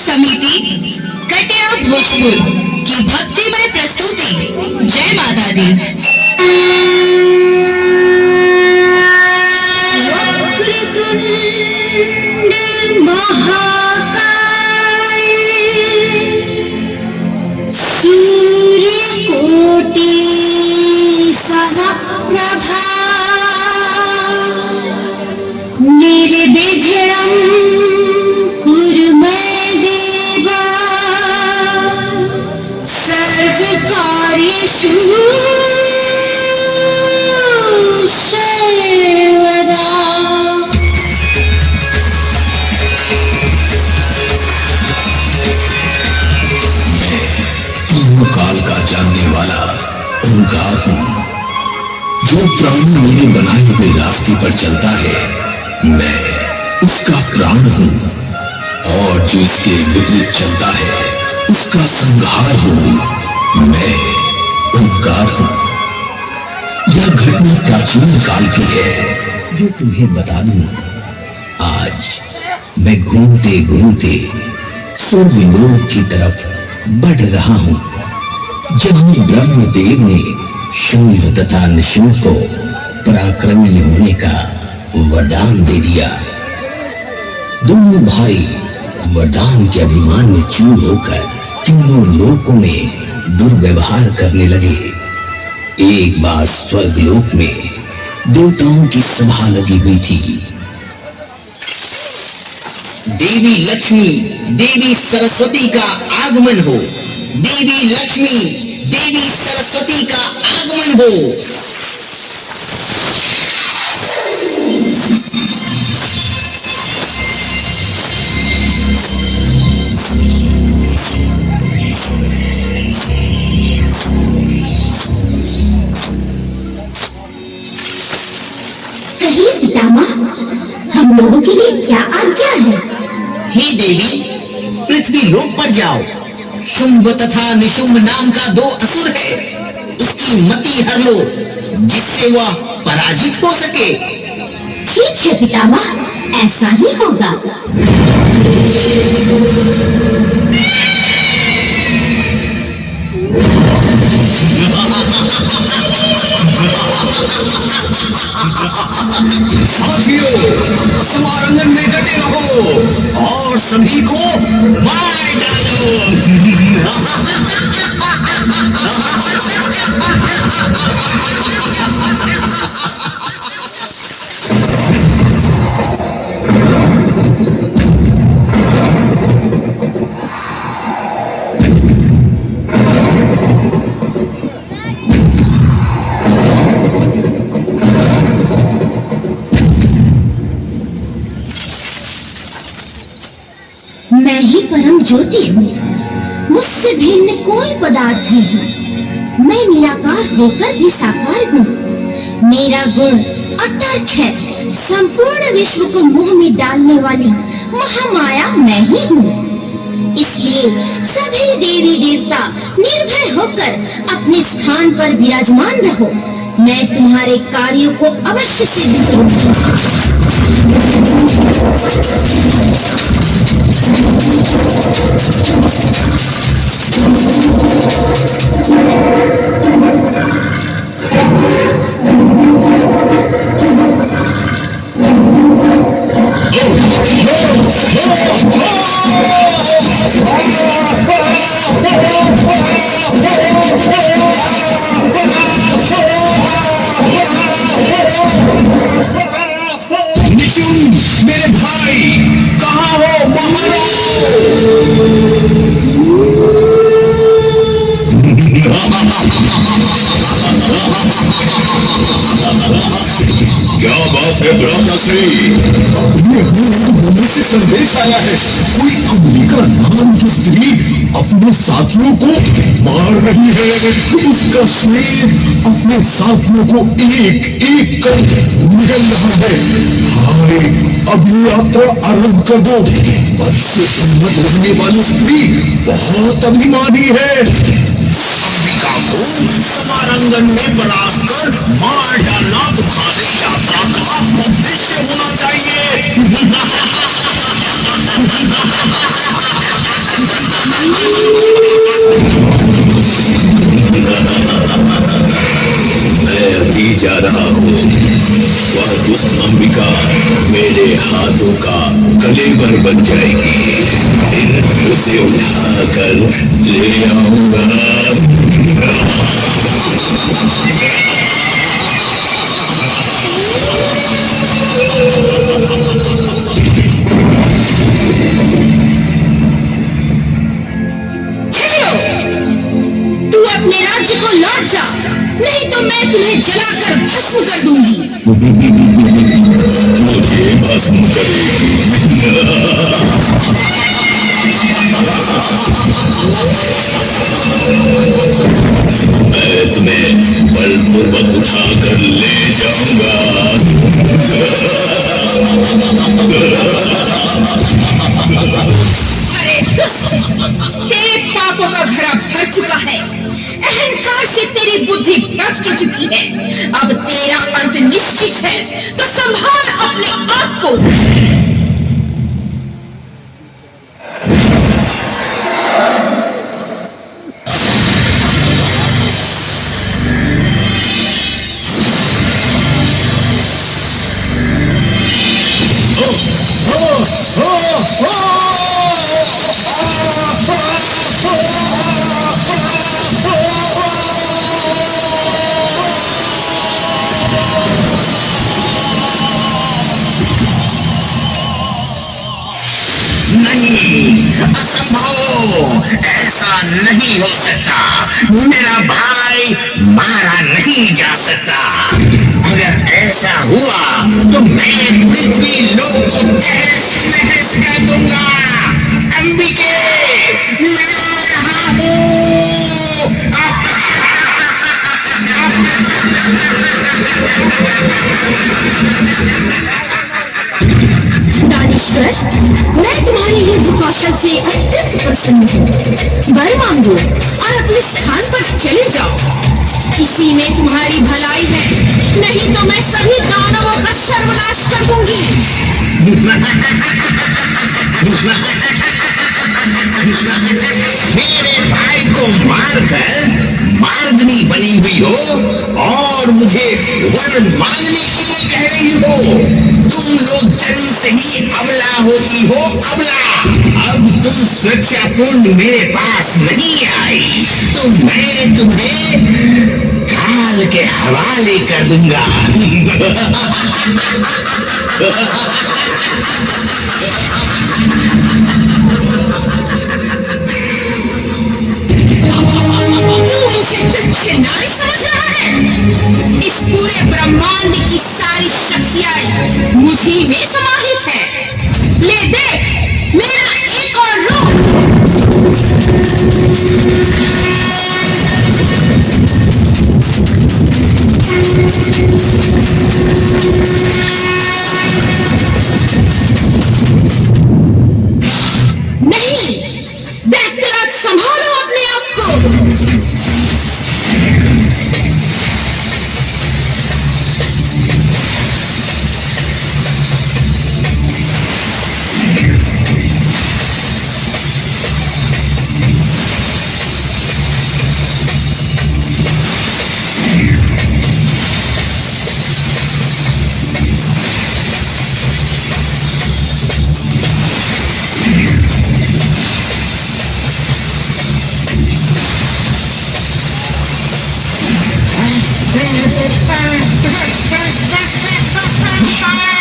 समिति कटिया भोजपुर की भक्तिमय प्रस्तुति। जय माता दी। काल का जानने वाला ओंकार हूँ, जो प्राण मेरे बनाए हुए रास्ते पर चलता है, मैं उसका प्राण हूँ, और जो इसके विपरीत चलता है उसका संहार हूँ। मैं ओंकार हूँ। यह घटना प्राचीन काल की है जो तुम्हें बता दूं। आज मैं घूमते घूमते स्वर्गलोक की तरफ बढ़ रहा हूँ, जहाँ ब्रह्मदेव ने शुंभ तथा निशुंभ को पराक्रमी होने का वरदान दे दिया। दोनों भाई वरदान के अभिमान में चूर होकर तीनों लोकों में दुर्व्यवहार करने लगे। एक बार स्वर्गलोक में देवताओं की सभा लगी हुई थी। देवी लक्ष्मी, देवी सरस्वती का आगमन हो। देवी लक्ष्मी, देवी सरस्वती का आगमन हो। कहिए पितामह, हम लोगों के लिए क्या आज्ञा है? हे देवी, पृथ्वी लोक पर जाओ। शुंभ तथा निशुंभ नाम का दो असुर है, उसकी मति हर लो, जिससे वह पराजित हो सके। ठीक है पितामह, ऐसा ही होगा। साथियों, समारंगन में डटे रहो और सभी को मार डालो। मैं ही परम ज्योति हूँ, मुझसे भिन्न कोई पदार्थ नहीं। मैं निराकार होकर भी साकार हूँ। मेरा गुण अतर्क है। संपूर्ण विश्व को मुंह में डालने वाली महामाया मैं ही हूँ। इसलिए सभी देवी देवता निर्भय होकर अपने स्थान पर विराजमान रहो। मैं तुम्हारे कार्यों को अवश्य सिद्ध करूंगी। मेरे भाई कहाँ हो? बाहर आओ। क्या बात है ब्रह्मश्री? अपने होने से संदेश आया है। कोई अंबिका नाम की स्त्री अपने साथियों को मार रही है। उसका शेर अपने साथियों को एक एक कर निगल रहा है। हाय, अभी यात्रा आरंभ कर दो। मत से उन्नत रहने वाली स्त्री बहुत अभिमानी है। अंबिका को समारंगन में परास्त कर मार डालना तुम्हारी यात्रा का उद्देश्य होना चाहिए। जा रहा हूँ। वह दुष्ट अंबिका मेरे हाथों का कलेवर बन जाएगी, फिर उसे उठाकर ले आऊंगा। तू अपने राज्य को लौट जा, नहीं तो मैं तुम्हें जलाकर भस्म कर दूंगी। मुझे भस्म करेगी? मैं तुम्हें बलपूर्वक उठाकर ले जाऊंगा। अरे दुष्ट, तेरे पापों का घड़ा भर चुका है। अहंकार से तेरी बुद्धि भ्रष्ट हो चुकी है। अब तेरा अंत निश्चित है, तो संभाल अपने आप को। नहीं, असंभव, ऐसा नहीं हो सकता। मेरा भाई मारा नहीं जा सकता। अगर ऐसा हुआ तो मैं पृथ्वी लोक को तहस नहस कर दूंगा। अंबिके, मैं यहाँ हूँ। दानेश्वर, मैं तुम्हारे युद्ध कौशल से अत्यंत प्रसन्न हूँ। वर मांगो और अपने स्थान पर चले जाओ। इसी में तुम्हारी भलाई है, नहीं तो मैं सभी दानवों का सर्वनाश कर दूंगी। मेरे भाई को मारकर मार्गनी बनी हुई हो और मुझे वर मांगने के लिए कह रही हो। तुम लोग जन्म से ही अबला होती हो, अबला। अब तुम स्वेच्छापूर्ण मेरे पास नहीं आई तो मैं तुम्हें काल के हवाले कर दूंगा। तू मुझे तुच्छ नारी समझ रहा है? इस पूरे ब्रह्मांड की सारी शक्तियां मुझी में समाहित है। ले देख, मेरा एक और रूप। नहीं, दैत्यराज, संभालो अपने आप को। Ha ha ha ha ha ha!